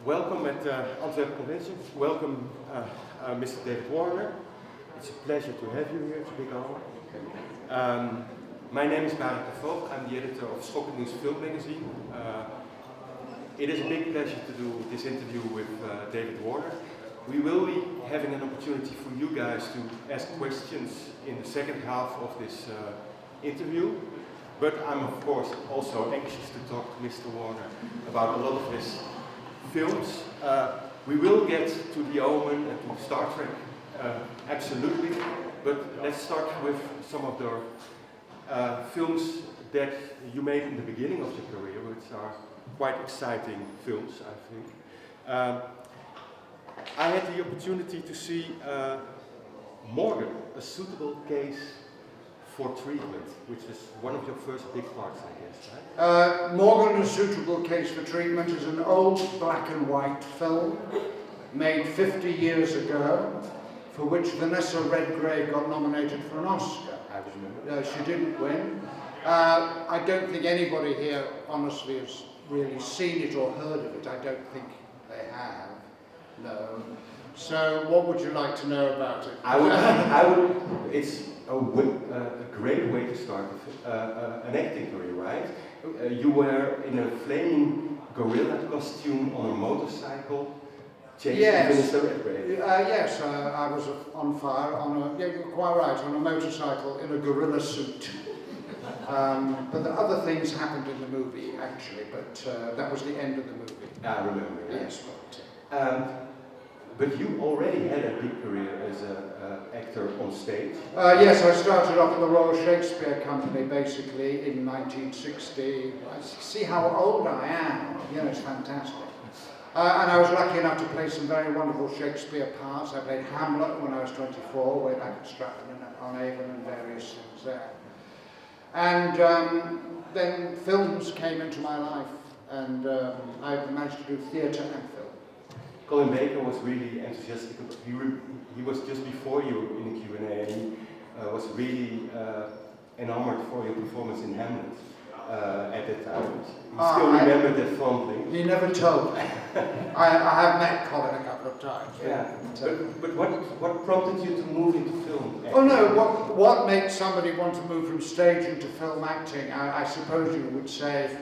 Welcome at the Antwerp Convention. Welcome, Mr. David Warner. It's a pleasure to have you here. It's a big honor. My name is Barend de Voogd. I'm the editor of Schokkend Nieuws Film Magazine. It is a big pleasure to do this interview with David Warner. We will be having an opportunity for you guys to ask questions in the second half of this interview. But I'm of course also anxious to talk to Mr. Warner about a lot of his films. We will get to the Omen and to Star Trek, absolutely. But let's start with some of the films that you made in the beginning of your career, which are quite exciting films, I think. I had the opportunity to see Morgan, A Suitable Case for Treatment, which is one of your first big parts, I guess, right? Morgan, A Suitable Case for Treatment is an old black and white film made 50 years ago, for which Vanessa Redgrave got nominated for an Oscar. I remember. She didn't win. I don't think anybody here honestly has really seen it or heard of it. I don't think they have. No. So what would you like to know about it? I would. It's a great way to start an acting career, right? You were in a flaming gorilla costume on a motorcycle, chasing Vanessa Redgrave. Yes, I was on fire on a, yeah, you're quite right, on a motorcycle in a gorilla suit. But the other things happened in the movie, actually, but that was the end of the movie. I remember. Yes, but you already had a big career as an actor on stage. Yes, I started off at the Royal Shakespeare Company, basically, in 1960. See how old I am. You know, it's fantastic. And I was lucky enough to play some very wonderful Shakespeare parts. I played Hamlet when I was 24, way back at Stratford-on-Avon and various things there. And then films came into my life, and I managed to do theatre and film. Colin Baker was really enthusiastic. He was just before you in the Q&A, and he was really enamored for your performance in Hamlet at that time. You still remember that fondly. He never told me. I have met Colin a couple of times. Yeah. But what prompted you to move into film acting? Oh no, what makes somebody want to move from stage into film acting? I suppose you would say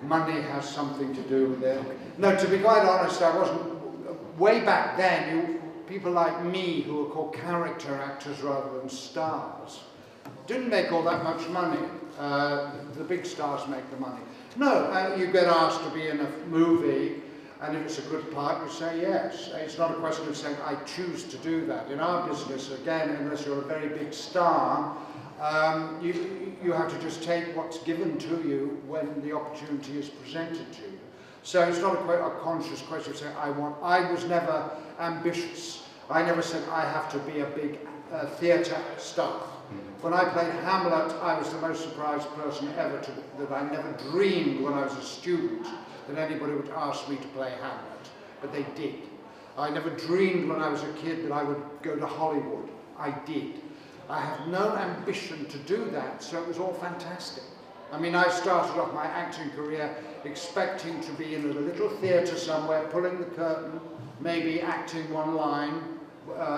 money has something to do with it. No, to be quite honest, I wasn't. Way back then, people like me, who were called character actors rather than stars, didn't make all that much money. The big stars make the money. No, you get asked to be in a movie, and if it's a good part, you say yes. It's not a question of saying, I choose to do that. In our business, again, unless you're a very big star, you have to just take what's given to you when the opportunity is presented to you. So it's not a conscious question of saying, I was never ambitious. I never said, I have to be a big theatre star. When I played Hamlet, I was the most surprised person ever that I never dreamed when I was a student that anybody would ask me to play Hamlet. But they did. I never dreamed when I was a kid that I would go to Hollywood. I did. I had no ambition to do that, so it was all fantastic. I mean, I started off my acting career expecting to be in a little theatre somewhere, pulling the curtain, maybe acting one line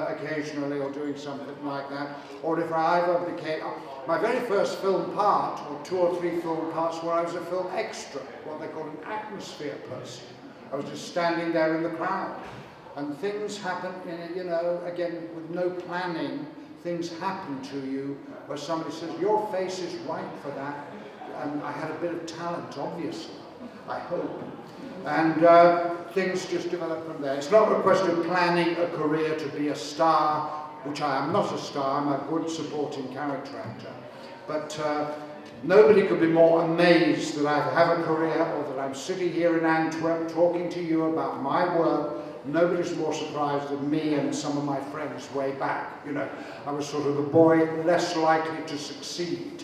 occasionally or doing something like that. Or if I ever became... my very first film part, or 2 or 3 film parts, where I was a film extra, what they call an atmosphere person. I was just standing there in the crowd. And things happen, you know, again, with no planning, things happen to you where somebody says, your face is right for that. And I had a bit of talent, obviously, I hope. And things just developed from there. It's not a question of planning a career to be a star, which I am not a star, I'm a good supporting character actor. But nobody could be more amazed that I have a career, or that I'm sitting here in Antwerp talking to you about my work. Nobody's more surprised than me and some of my friends way back. You know, I was sort of the boy less likely to succeed.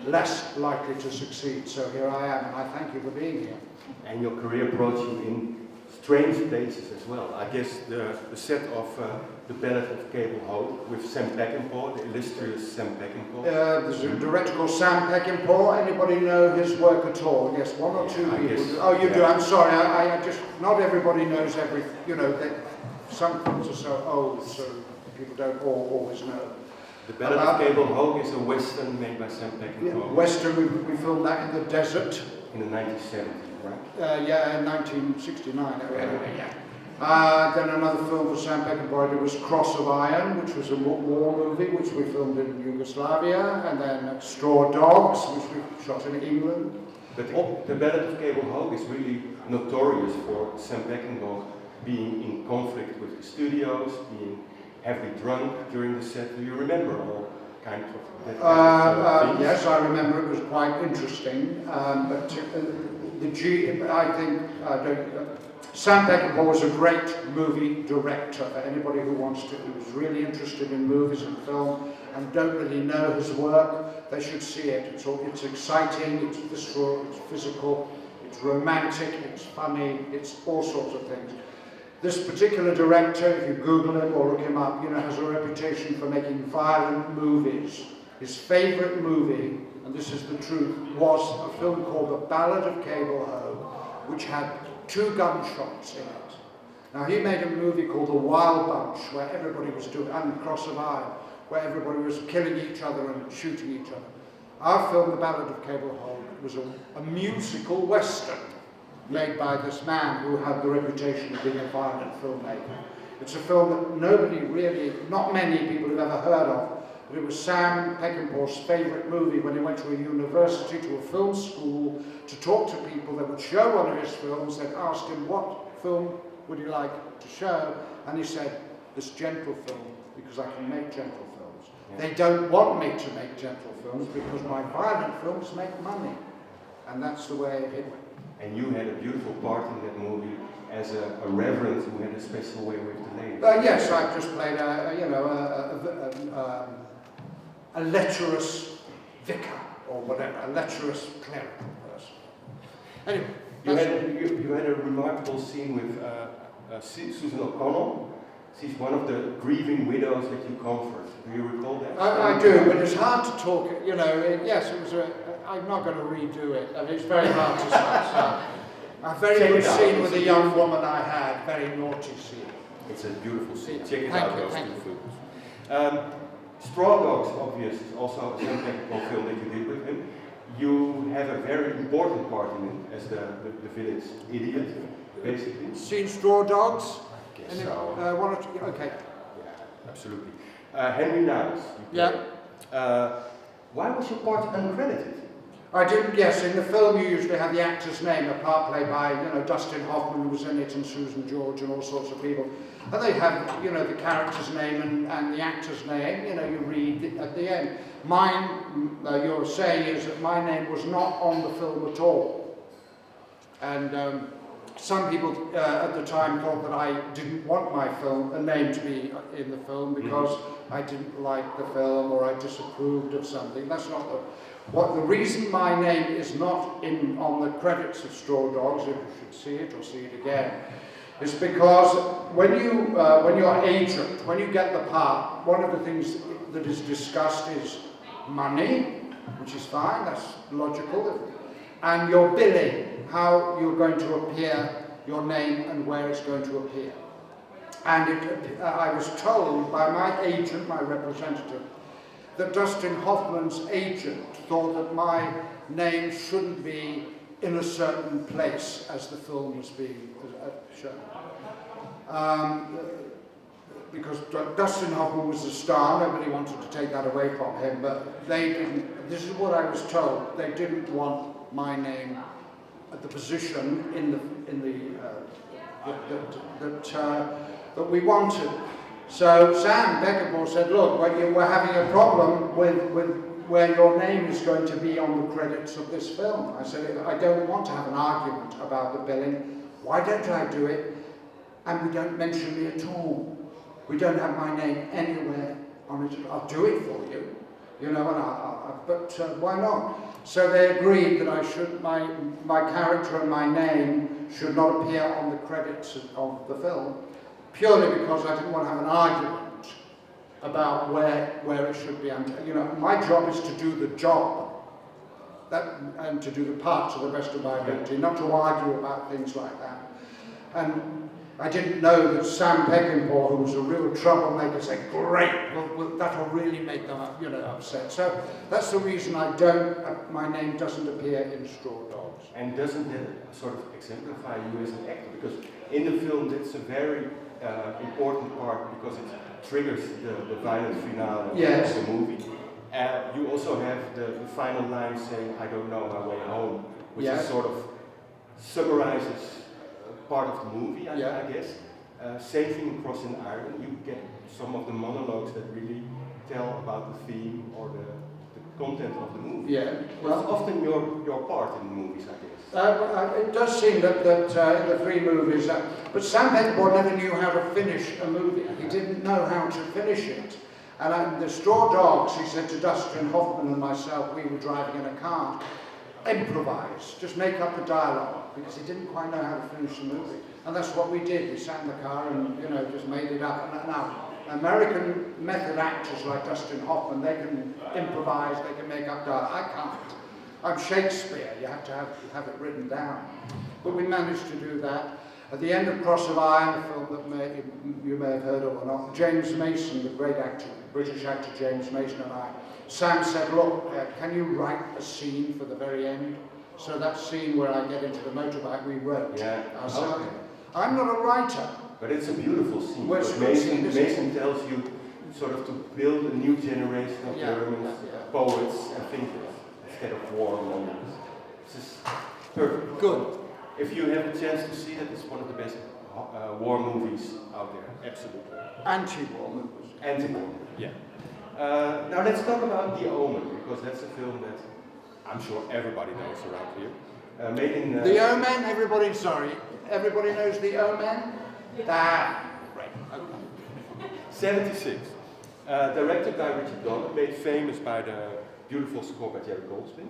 Less likely to succeed, so here I am, and I thank you for being here. And your career brought you in strange places as well. I guess the set of The Ballad of Cable Hope with Sam Peckinpah, the illustrious Sam Peckinpah. There's a director called Sam Peckinpah. Anybody know his work at all? Yes, one or two people. Guess, do. Oh, you do. I'm sorry. I just not everybody knows every. You know, some films are so old, so people don't always know. The Ballad of Cable Hope is a western made by Sam Peckinpah. Yeah, western. We filmed that in the desert. In the 1970s, right? Yeah, in 1969. Anyway, yeah. Then another film for Sam Peckinpah did was Cross of Iron, which was a war movie, which we filmed in Yugoslavia, and then Straw Dogs, which we shot in England. But the Ballad of Cable Hope is really notorious for Sam Peckinpah being in conflict with the studios, being heavily drunk during the set. Do you remember all kinds of that kind of things? Yes, I remember. It was quite interesting, but I think Sam Peckinpah was a great movie director for anybody who who's really interested in movies and film and don't really know his work. They should see it. It's exciting, it's visceral, it's physical, it's romantic, it's funny, it's all sorts of things. This particular director, if you Google him or look him up, has a reputation for making violent movies. His favourite movie, and this is the truth, was a film called The Ballad of Cable Hope, which had 2 gunshots in it. Now he made a movie called The Wild Bunch, where everybody was doing, and Cross of Iron, where everybody was killing each other and shooting each other. Our film, The Ballad of Cable Hope, was a musical western made by this man who had the reputation of being a violent filmmaker. It's a film that not many people have ever heard of, but it was Sam Peckinpah's favourite movie when he went to a university, to a film school, to talk to people that would show one of his films. They'd asked him, what film would he like to show? And he said, this gentle film, because I can make gentle films. Yeah. They don't want me to make gentle films because my violent films make money. And that's the way it went. And you had a beautiful part in that movie as a reverend who had a special way with the ladies. Yes, I've just played a lecherous vicar or whatever, a lecherous cleric person. Anyway, you had a remarkable scene with Susan O'Connell. She's one of the grieving widows that you comfort. Do you recall that? I do, but it's hard to talk. Yes, it was I'm not going to redo it. I mean, it's very hard to say. A very good scene with a young woman I had, very naughty scene. It's a beautiful scene. Yeah. Check it out, those 2 films. Straw Dogs, obviously, is also a Sam Peckinpah film that you did with him. You have a very important part in it as the village idiot, basically. Seen Straw Dogs? I guess so. One or two, okay. Yeah, absolutely. Henry Niles. Yeah. Why was your part uncredited? I didn't, yes, in the film you usually have the actor's name, a part played by, Dustin Hoffman was in it and Susan George and all sorts of people. And they have, the character's name and the actor's name, you read at the end. Mine, you're saying, is that my name was not on the film at all. And some people at the time thought that I didn't want my name to be in the film because I didn't like the film or I disapproved of something. That's not the reason my name is not on the credits of Straw Dogs, if you should see it or see it again, is because when you're agent, when you get the part, one of the things that is discussed is money, which is fine, that's logical, and your billing, how you're going to appear, your name and where it's going to appear. And I was told by my agent, my representative, that Dustin Hoffman's agent thought that my name shouldn't be in a certain place as the film was being shown. Because Dustin Hoffman was a star, nobody wanted to take that away from him, but they didn't, this is what I was told, they didn't want my name at the position that we wanted. So Sam Peckinpah said, look, we're having a problem with where your name is going to be on the credits of this film. I said, I don't want to have an argument about the billing. Why don't I do it? And we don't mention me at all. We don't have my name anywhere on it. I'll do it for you, but why not? So they agreed that I should, my character and my name should not appear on the credits of the film, purely because I didn't want to have an argument about where it should be. And, you know, my job is to do the job and to do the part to the best of my ability, not to argue about things like that. And I didn't know that Sam Peckinpah, who was a real troublemaker, said, "Great, well, that'll really make them, you know, upset." So that's the reason my name doesn't appear in Straw Dogs. And doesn't that sort of exemplify you as an actor? Because in the film, that's a very important part because it triggers the violent finale Yes. of the movie. You also have the final line saying, "I don't know my way home," which Yes. is sort of summarizes part of the movie, I guess. Same thing across in Ireland. You get some of the monologues that really tell about the theme or the content of the movie. Yeah. Well, it's often your part in the movies, I guess. It does seem that in the three movies, but Sam Peckinpah never knew how to finish a movie. He didn't know how to finish it. And the Straw Dogs, he said to Dustin Hoffman and myself, we were driving in a car, improvise, just make up the dialogue, because he didn't quite know how to finish the movie. And that's what we did. We sat in the car and, you know, just made it up. And now, American method actors like Dustin Hoffman, they can improvise, they can make up dialogue. I can't. I'm Shakespeare. You have to have it written down. But we managed to do that. At the end of Cross of Iron, a film that you may have heard of or not, James Mason, the great actor, British actor James Mason and I, Sam said, "Look, can you write a scene for the very end?" So that scene where I get into the motorbike, we wrote ourselves. Okay. I'm not a writer. But it's a beautiful scene. Well, it's a good scene, isn't it? Mason tells you sort of to build a new generation of German poets and thinkers instead of war monuments. This is perfect. Good. If you have a chance to see that, it's one of the best war movies out there. Absolutely. Anti-war movies. Anti-war. Yeah. Now let's talk about The Omen, because that's a film that I'm sure everybody knows around here. Made in The Omen. Everybody knows The Omen. Right. Okay. 76. Directed by Richard Donner, made famous by the beautiful score by Jerry Goldsmith.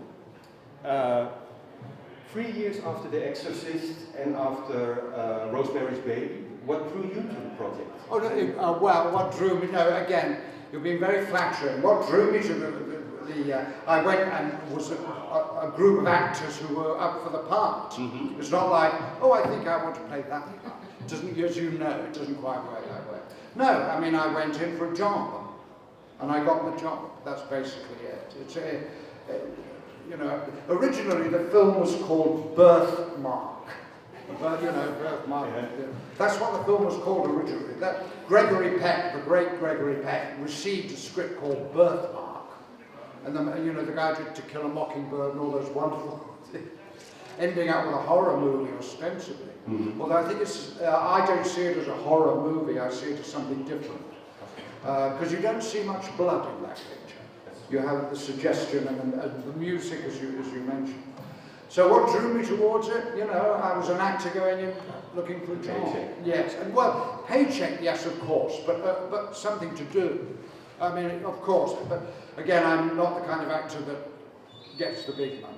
3 years after The Exorcist and after Rosemary's Baby, what drew you to the project? Oh, no, well, what drew me, no, again, you've been very flattering. What drew me to I went and was a group of actors who were up for the part. Mm-hmm. It's not like, oh, I think I want to play that part. It doesn't, as you know, it doesn't quite work that way. No, I mean, I went in for a job, and I got the job. That's basically it. It's you know, originally the film was called Birthmark. Birthmark. Yeah. That's what the film was called originally. Gregory Peck, the great Gregory Peck, received a script called Birthmark. And then, you know, the guy did To Kill a Mockingbird and all those wonderful things, ending up with a horror movie ostensibly. Mm-hmm. Although I think I don't see it as a horror movie, I see it as something different. Because you don't see much blood in that picture. You have the suggestion and the music, as you mentioned. So what drew me towards it? You know, I was an actor going in looking for a job. Paycheck. Yes, and well, paycheck, yes, of course, but something to do. I mean, of course, but again, I'm not the kind of actor that gets the big money.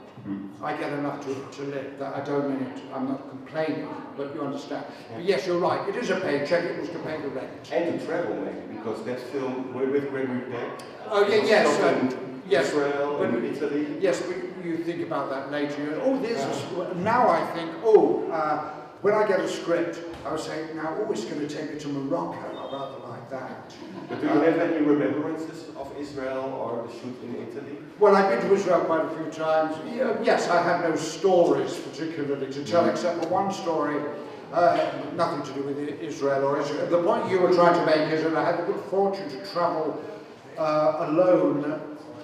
I get enough to live. That I don't mean it. I'm not complaining, but you understand. But yes, you're right. It is a paycheck. It was to pay the rent. And to travel, maybe, because that film with Gregory Peck. Oh yeah, yes, yes. Israel and Italy. Yes, but you think about that later. You know, oh, this is now. I think, when I get a script, I would say, now, it's going to take me to Morocco. I rather like that. But do you have any remembrances of Israel or the shoot in Italy? Well, I've been to Israel quite a few times. Yes, I have no stories particularly to tell, except for one story, nothing to do with Israel or Israel. The point you were trying to make is that I had the good fortune to travel alone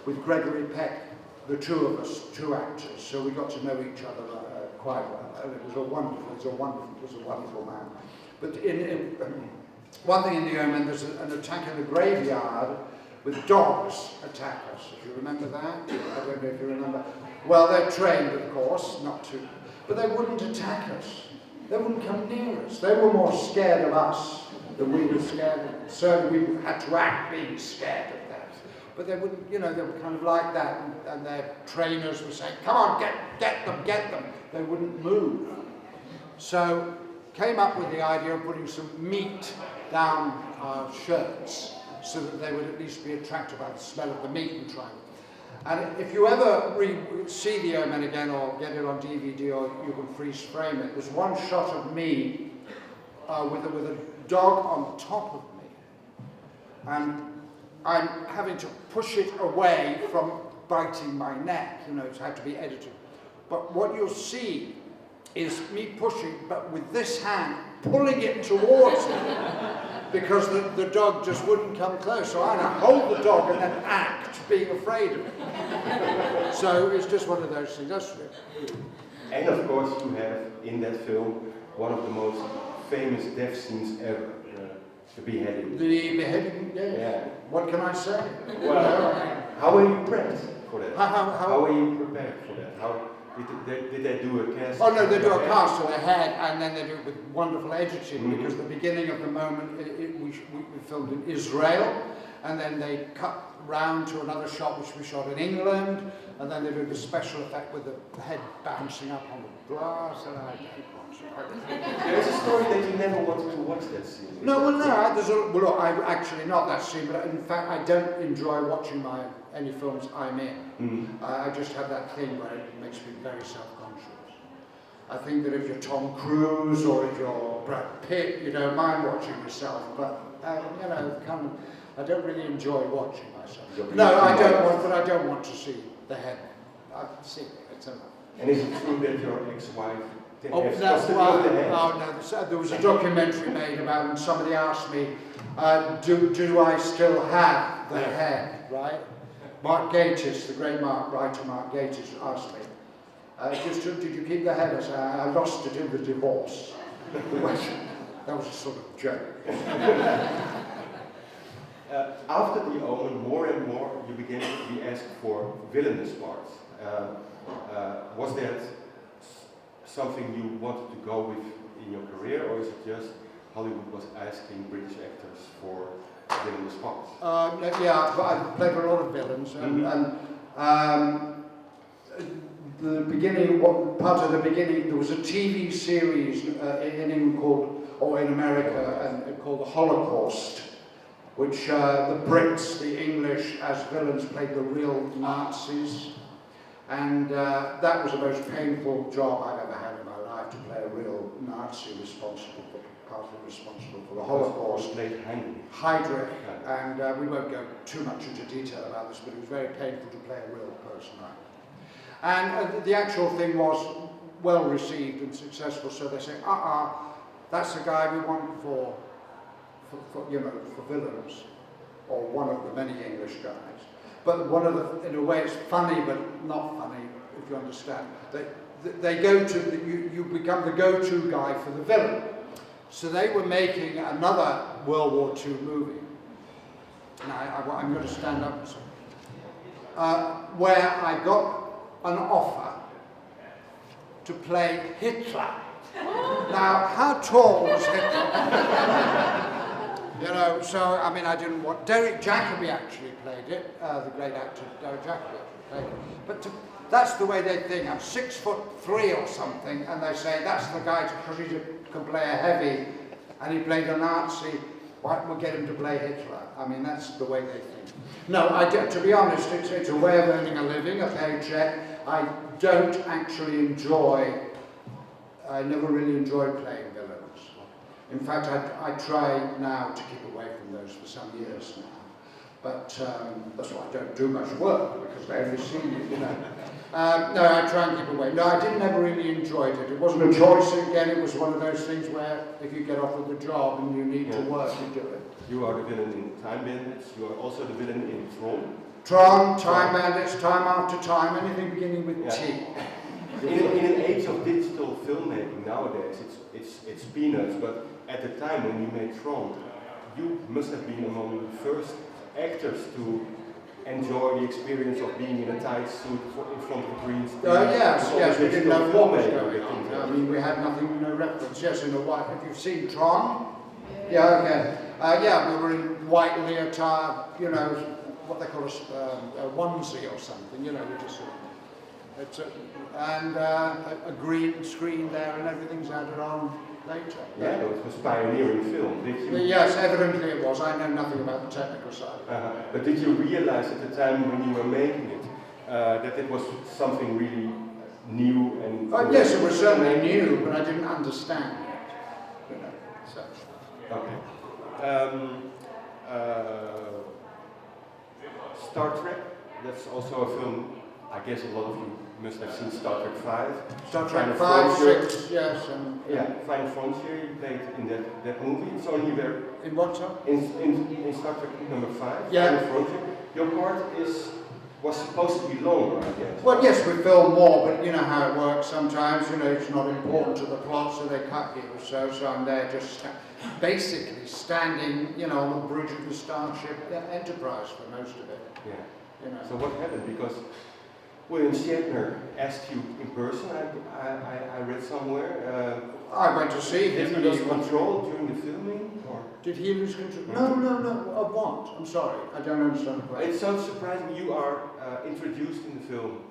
with Gregory Peck, the two of us, two actors, so we got to know each other quite well. And it was a wonderful man. But one thing in The Omen, there's an attack in the graveyard with dogs attack us. If you remember that? I don't know if you remember. Well, they're trained, of course, not to, but they wouldn't attack us. They wouldn't come near us. They were more scared of us than we were scared of them. Certainly we had to act being scared of them. But they wouldn't, you know, they were kind of like that, and their trainers were saying, come on, get them. They wouldn't move. So came up with the idea of putting some meat down our shirts so that they would at least be attracted by the smell of the meat and try it. And if you ever see the Omen again or get it on DVD or you can freeze frame it, there's one shot of me with a dog on top of me. And I'm having to push it away from biting my neck, you know, it's had to be edited. But what you'll see is me pushing, but with this hand, pulling it towards me, because the dog just wouldn't come close. So I had to hold the dog and then act being afraid of it. So it's just one of those things. That's it. And of course you have in that film one of the most famous death scenes ever, the beheading. The beheading, yeah. What can I say? Well, how were you prepped for that? How were you prepared for that? How did they do a cast? Oh no, they do a cast of the head, and then they do it with wonderful editing, because the beginning of the moment, we filmed in Israel, and then they cut round to another shot which we shot in England, and then they do the special effect with the head bouncing up on the glass, and There's a story that you never wanted to watch that scene. No, well, no, look, actually not that scene, but in fact I don't enjoy watching any films I'm in. I just have that thing where it makes me very self-conscious. I think that if you're Tom Cruise or if you're Brad Pitt, you don't mind watching yourself, but you know, I don't really enjoy watching myself. No, I don't want to see the head. I've seen it, it's enough. And is it true that your ex-wife Oh, that's why. Oh no, there was a documentary made about, and somebody asked me, do I still have the head, right? Mark Gatiss, the great writer Mark Gatiss asked me, did you keep the head? I said, I lost it in the divorce. That was a sort of joke. After the Omen, more and more you began to be asked for villainous parts. Was that something you wanted to go with in your career, or is it just Hollywood was asking British actors for villainous parts? Yeah, I've played a lot of villains, and the beginning, part of the beginning, there was a TV series in England in America, called The Holocaust, which the Brits, the English, as villains played the real Nazis. And that was the most painful job I've ever had in my life, to play a real Nazi partly responsible for the Holocaust. Heydrich, and we won't go too much into detail about this, but it was very painful to play a real person like that. And the actual thing was well received and successful, so they say, that's the guy we want for villains, or one of the many English guys. But in a way it's funny, but not funny, if you understand. They go to, you become the go-to guy for the villain. So they were making another World War II movie. Now, I'm going to stand up and say, where I got an offer to play Hitler. Now, how tall was Hitler? You know, so, I mean, I didn't want... Derek Jacobi actually played it, the great actor Derek Jacobi actually played it. But that's the way they think. I'm 6'3" or something, and they say, that's the guy, because he can play a heavy, and he played a Nazi, why don't we get him to play Hitler? I mean, that's the way they think. No, to be honest, it's a way of earning a living, a paycheck. I don't actually I never really enjoyed playing villains. In fact, I try now to keep away from those for some years now. But that's why I don't do much work, because they only see me, you know. No, I try and keep away. No, I never really enjoyed it. It wasn't a choice. Again, it was one of those things where if you get off with the job and you need to work, you do it. You are the villain in Time Bandits. You are also the villain in Tron. Tron, Time Bandits, Time After Time, anything beginning with T. In an age of digital filmmaking nowadays, it's peanuts, but at the time when you made Tron, you must have been among the first actors to enjoy the experience of being in a tight suit in front of a green screen. Yes, we didn't know what was going on. I mean, we had nothing, no reference. Yes, in a white. Have you seen Tron? Yeah, okay. We were in white leotard, you know, what they call a onesie or something, you know, we just sort of It's a green screen there and everything's added on later. Yeah, no, it was pioneering film. Did you? Yes, evidently it was. I know nothing about the technical side. But did you realize at the time when you were making it that it was something really new and? Yes, it was certainly new, but I didn't understand it. You know, so. Okay. Star Trek. That's also a film. I guess a lot of you must have seen Star Trek 5. Star Trek 5, 6, yes, and yeah, Final Frontier. You played in that movie. It's only there. In what, sir? In Star Trek number 5. Yeah. Final Frontier. Your part was supposed to be longer, I guess. Well, yes, we film more, but you know how it works. Sometimes, you know, it's not important to the plot, so they cut you. So I'm there just basically standing, you know, on the bridge of the Starship Enterprise for most of it. Yeah. You know. So what happened? Because William Shatner asked you in person. I read somewhere. I went to see him. Did he lose control during the filming, or did he lose control? No. Of what? I'm sorry, I don't understand the question. It's so surprising. You are introduced in the film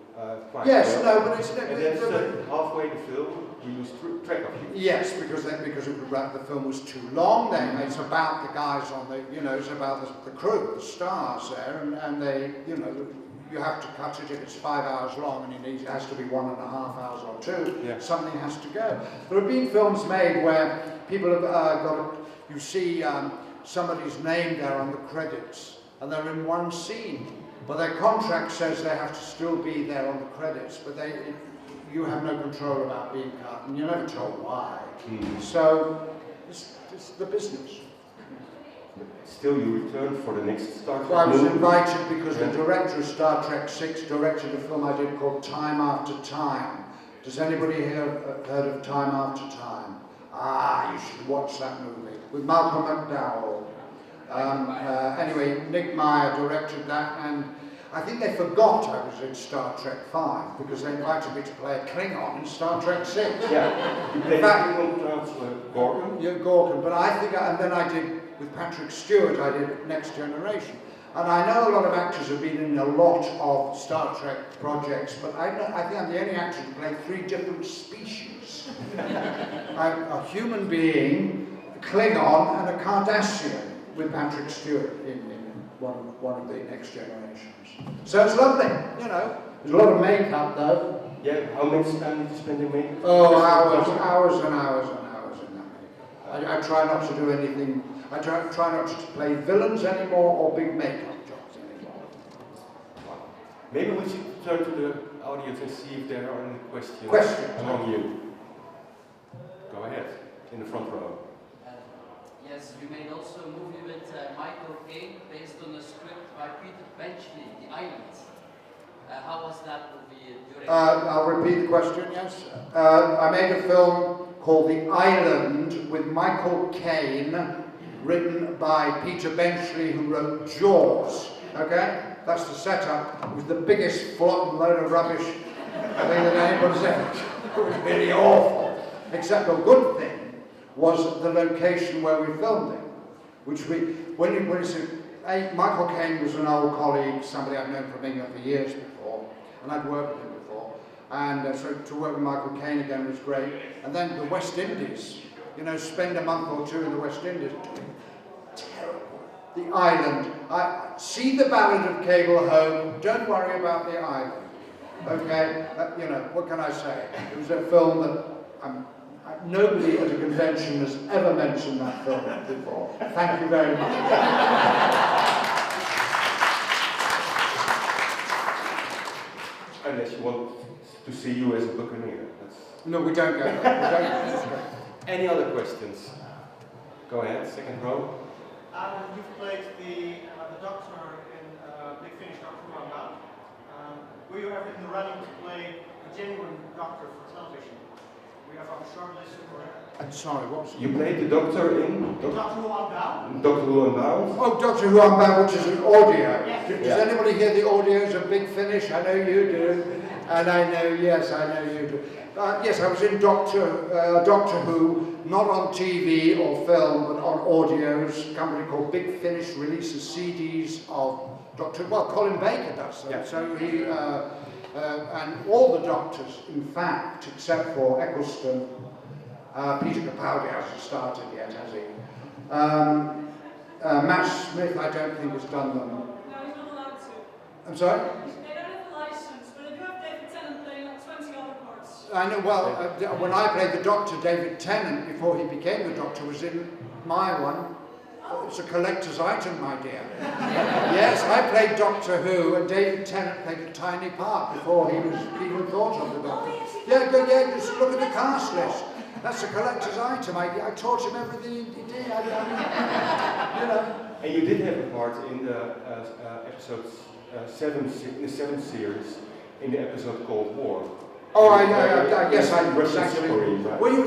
quite yes, well. no, but it's and then halfway the film, we lose track of you. Yes, because the film was too long. Then it's about the guys on the, you know, it's about the crew, the stars there, and they, you know. You have to cut it if it's 5 hours long, and it has to be 1.5 hours or 2. Yeah. Something has to go. There have been films made where people have you see somebody's name there on the credits, and they're in one scene, but their contract says they have to still be there on the credits, but you have no control about being cut, and you're never told why. So it's the business. Still, you returned for the next Star Trek. Well, I was invited because the director of Star Trek 6 directed a film I did called Time After Time. Does anybody here heard of Time After Time? You should watch that movie with Malcolm McDowell. Anyway, Nick Meyer directed that, and I think they forgot I was in Star Trek 5 because they invited me to play a Klingon in Star Trek 6. Yeah, you played Gorgon. Yeah, Gorgon. But I think, and then I did. With Patrick Stewart, I did Next Generation. And I know a lot of actors have been in a lot of Star Trek projects, but I think I'm the only actor to play 3 different species. I'm a human being, a Klingon, and a Cardassian with Patrick Stewart in one of the Next Generations. So it's lovely, you know. There's a lot of makeup, though. Yeah, how much time did you spend in makeup? Oh, hours and hours and hours and hours in that makeup. I try not to do anything. I try not to play villains anymore or big makeup jobs anymore. Wow. Maybe we should turn to the audience and see if there are any questions among you. Go ahead, in the front row. Yes, you made also a movie with Michael Caine based on a script by Peter Benchley, The Island. How was that movie during? I'll repeat the question, yes. I made a film called The Island with Michael Caine, written by Peter Benchley, who wrote Jaws. Okay? That's the setup. It was the biggest flop and load of rubbish I think that anybody's ever. It was really awful. Except the good thing was the location where we filmed it. Which Michael Caine was an old colleague, somebody I've known from England for years before, and I'd worked with him before. And so to work with Michael Caine again was great. And then the West Indies, you know, spend a month or 2 in the West Indies. Terrible. The island. See the Ballad of Cable Home. Don't worry about the island. Okay? You know, what can I say? It was a film that nobody at a convention has ever mentioned that film before. Thank you very much. Unless you want to see you as a buccaneer. No, we don't go there. Any other questions? Go ahead, second row. You've played the Doctor in Big Finish, Doctor Who Unbound. Were you ever in the running to play a genuine Doctor for television? We have on a short list for it. I'm sorry, what? You played the Doctor in Doctor Who Unbound? Doctor Who Unbound? Oh, Doctor Who Unbound, which is an audio. Yes. Does anybody hear the audios of Big Finish? I know you do. And I know, yes, I know you do. Yes, I was in Doctor Who, not on TV or film, but on audios. A company called Big Finish releases CDs of Colin Baker does them. Yeah. So he, and all the Doctors, in fact, except for Eccleston, Peter Capaldi hasn't started yet, has he? Matt Smith, I don't think has done them. No, he's not allowed to. I'm sorry? They don't have a license, but they do have David Tennant playing like 20 other parts. I know, well, when I played the Doctor, David Tennant, before he became the Doctor, was in my one. It's a collector's item, my dear. Yes, I played Doctor Who, and David Tennant played a tiny part before he was even thought of the Doctor. Yeah, just look at the cast list. That's a collector's item. I taught him everything he did. You know. And you did have a part in the episode 7, in the 7th series, in the episode called War. Oh, yes, I was Russian actually. submarine, right? Were you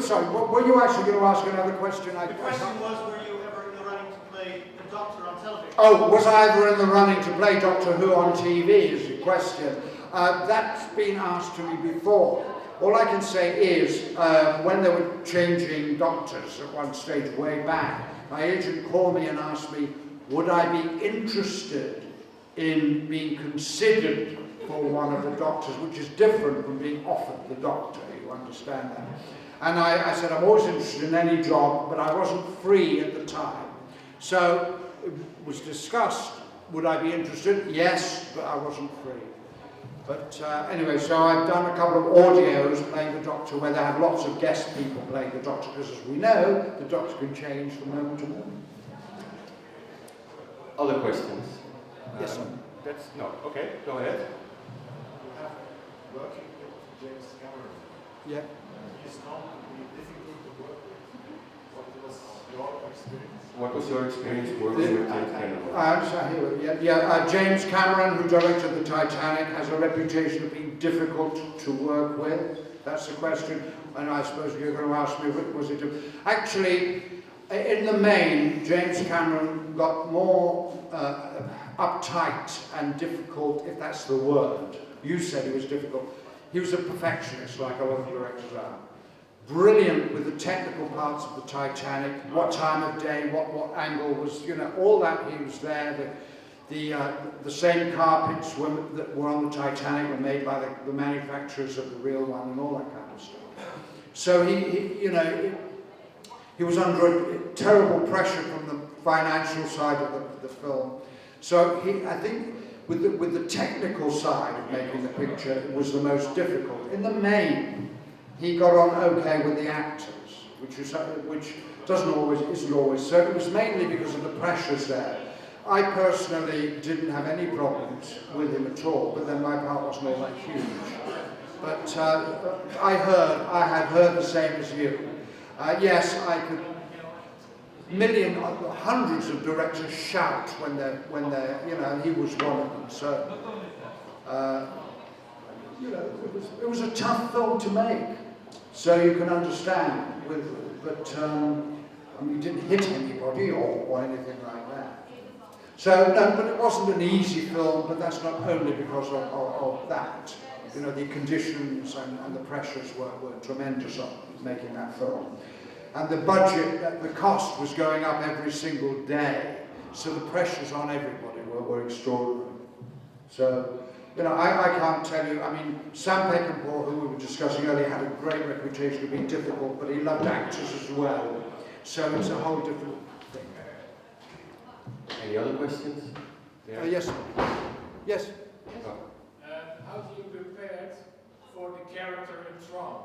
actually going to ask another question? The question was, were you ever in the running to play the Doctor on television? Oh, was I ever in the running to play Doctor Who on TV is the question. That's been asked to me before. All I can say is, when they were changing doctors at one stage way back, my agent called me and asked me, would I be interested in being considered for one of the doctors, which is different from being offered the Doctor, you understand that? And I said, I'm always interested in any job, but I wasn't free at the time. So it was discussed, would I be interested? Yes, but I wasn't free. But anyway, so I've done a couple of audios playing the Doctor where they have lots of guest people playing the Doctor, because as we know, the Doctor can change from moment to moment. Other questions? Yes, sir. No, okay, go ahead. Working with James Cameron, Yeah. it's not really difficult to work with. What was your experience? What was your experience working with James Cameron? James Cameron, who directed the Titanic, has a reputation of being difficult to work with. That's the question. And I suppose you're going to ask me, was it? Actually, in the main, James Cameron got more uptight and difficult, if that's the word. You said he was difficult. He was a perfectionist, like a lot of directors are. Brilliant with the technical parts of the Titanic, what time of day, what angle was, all that he was there. The same carpets that were on the Titanic were made by the manufacturers of the real one and all that kind of stuff. So he was under terrible pressure from the financial side of the film. So I think with the technical side of making the picture, it was the most difficult. In the main, he got on okay with the actors, which isn't always so. It was mainly because of the pressures there. I personally didn't have any problems with him at all, but then my part wasn't all that huge. But I had heard the same as you. Yes, I could. Hundreds of directors shout when they're, and he was one of them. So, it was a tough film to make. So you can understand, he didn't hit anybody or anything like that. So no, but it wasn't an easy film. But that's not only because of that. The conditions and the pressures were tremendous on making that film. And the budget, the cost was going up every single day. So the pressures on everybody were extraordinary. So, I can't tell you, Sam Peckinpah, who we were discussing earlier, had a great reputation of being difficult, but he loved actors as well. So it's a whole different thing. Any other questions? Yeah. Yes. Yes. Oh. How do you prepare for the character in Tron?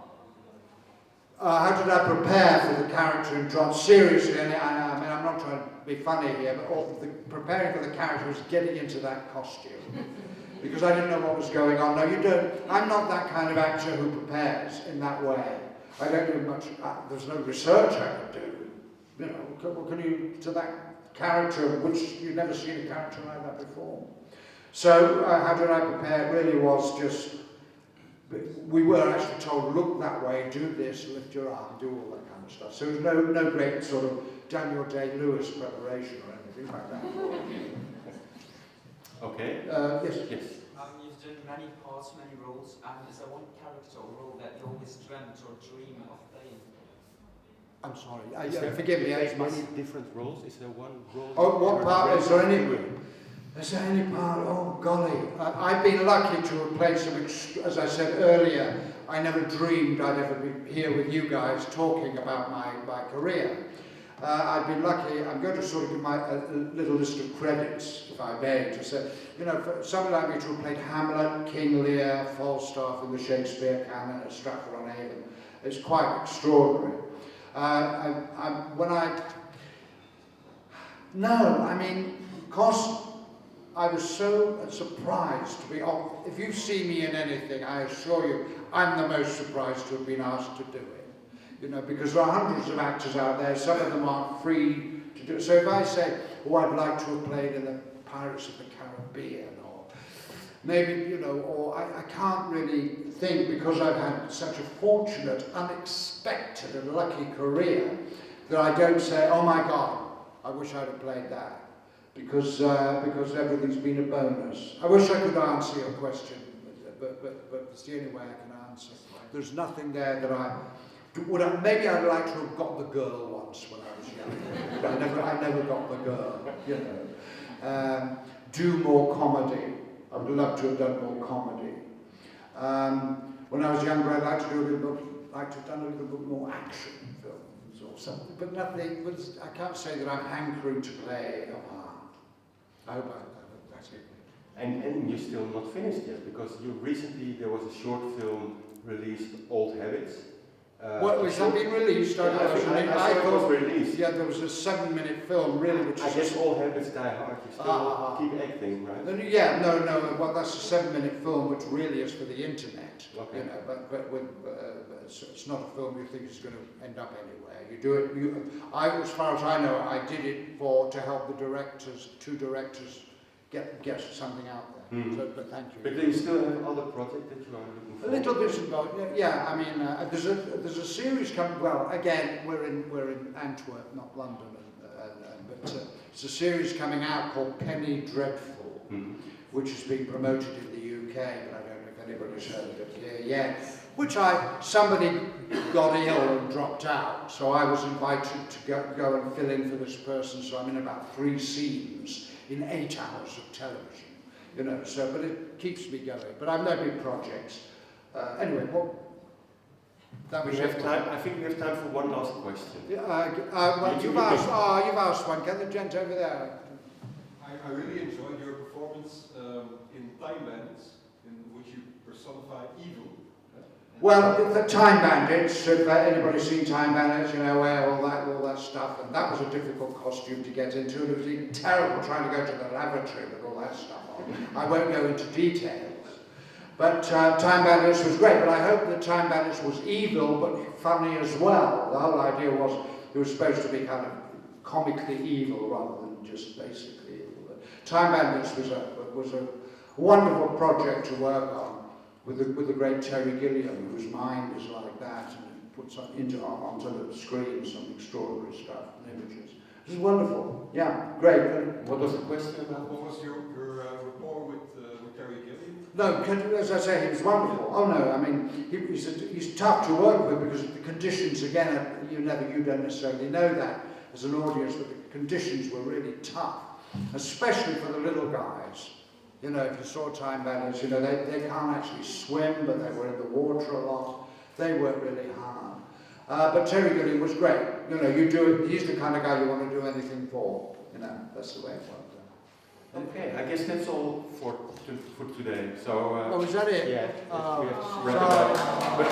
How did I prepare for the character in Tron? Seriously, I'm not trying to be funny here, but preparing for the character was getting into that costume. Because I didn't know what was going on. No, you don't. I'm not that kind of actor who prepares in that way. I don't do much. There's no research I could do. What can you to that character, which you've never seen a character like that before. So how did I prepare? It really was just. We were actually told, look that way, do this, lift your arm, do all that kind of stuff. So there was no great sort of Daniel Day-Lewis preparation or anything like that. Okay. Yes. Yes. You've done many parts, many roles, and is there one character or role that you always dreamt or dream of playing? I'm sorry, Forgive me. it's Many different roles. Is there one role? Oh, what part? Is there any part? Oh, golly. I've been lucky to have played some, as I said earlier, I never dreamed I'd ever be here with you guys talking about my career. I've been lucky. I'm going to sort of give a little list of credits, if I may, to say, you know, for somebody like me to have played Hamlet, King Lear, Falstaff in the Shakespeare canon at Stratford-on-Avon, it's quite extraordinary. Because I was so surprised to be, if you see me in anything, I assure you, I'm the most surprised to have been asked to do it. You know, because there are hundreds of actors out there, some of them aren't free to do it. So if I say, oh, I'd like to have played in the Pirates of the Caribbean, or maybe, you know, or I can't really think, because I've had such a fortunate, unexpected and lucky career, that I don't say, oh my God, I wish I'd have played that, because everything's been a bonus. I wish I could answer your question, but it's the only way I can answer. There's nothing there that maybe I'd like to have got the girl once when I was young, but I never got the girl, you know. Do more comedy. I would love to have done more comedy. When I was younger, I'd like to have done a little bit more action films or something, but nothing. I can't say that I'm hankering to play a part. I hope that's it. And you're still not finished yet, because there was a short film released, Old Habits. Has that been released? I thought it was released. Yeah, there was a 7-minute film, really, which I guess All Habits Die Hard. You still keep acting, right? Yeah, no. Well, that's a 7-minute film, which really is for the internet. Okay. You know, but it's not a film you think is going to end up anywhere. You do it. As far as I know, I did it to help the two directors, get something out there. Mm-hmm. But thank you. But do you still have other projects that you are looking for? A little bit involved, yeah. I mean, there's a series coming. Well, again, we're in Antwerp, not London, but it's a series coming out called Penny Dreadful, which is being promoted in the UK, but I don't know if anybody's heard of it here yet. Which somebody got ill and dropped out, so I was invited to go and fill in for this person. So I'm in about 3 scenes in 8 hours of television. You know, but it keeps me going. But I've no big projects. Anyway, that was have time. I think we have time for one last question. You've asked one. Get the gent over there. I really enjoyed your performance in Time Bandits, in which you personify evil. Well, the Time Bandits, if anybody's seen Time Bandits, you know, where all that stuff, and that was a difficult costume to get into, and it was even terrible trying to go to the lavatory with all that stuff on. I won't go into details. But Time Bandits was great, but I hope that Time Bandits was evil, but funny as well. The whole idea was it was supposed to be kind of comically evil rather than just basically evil. But Time Bandits was a wonderful project to work on. With the great Terry Gilliam, whose mind is like that, and he puts onto the screen some extraordinary stuff and images. It was wonderful. Yeah, great. What was the question about? What was your rapport with Terry Gilliam? No, as I say, he was wonderful. Oh no, I mean, he's tough to work with because the conditions, again, you don't necessarily know that as an audience, but the conditions were really tough, especially for the little guys. You know, if you saw Time Bandits, you know, they can't actually swim, but they were in the water a lot. They worked really hard. But Terry Gilliam was great. You know, he's the kind of guy you want to do anything for. You know, that's the way it worked. Okay, I guess that's all for today. So. Oh, is that it? Yeah. We have to wrap sorry. it up. But,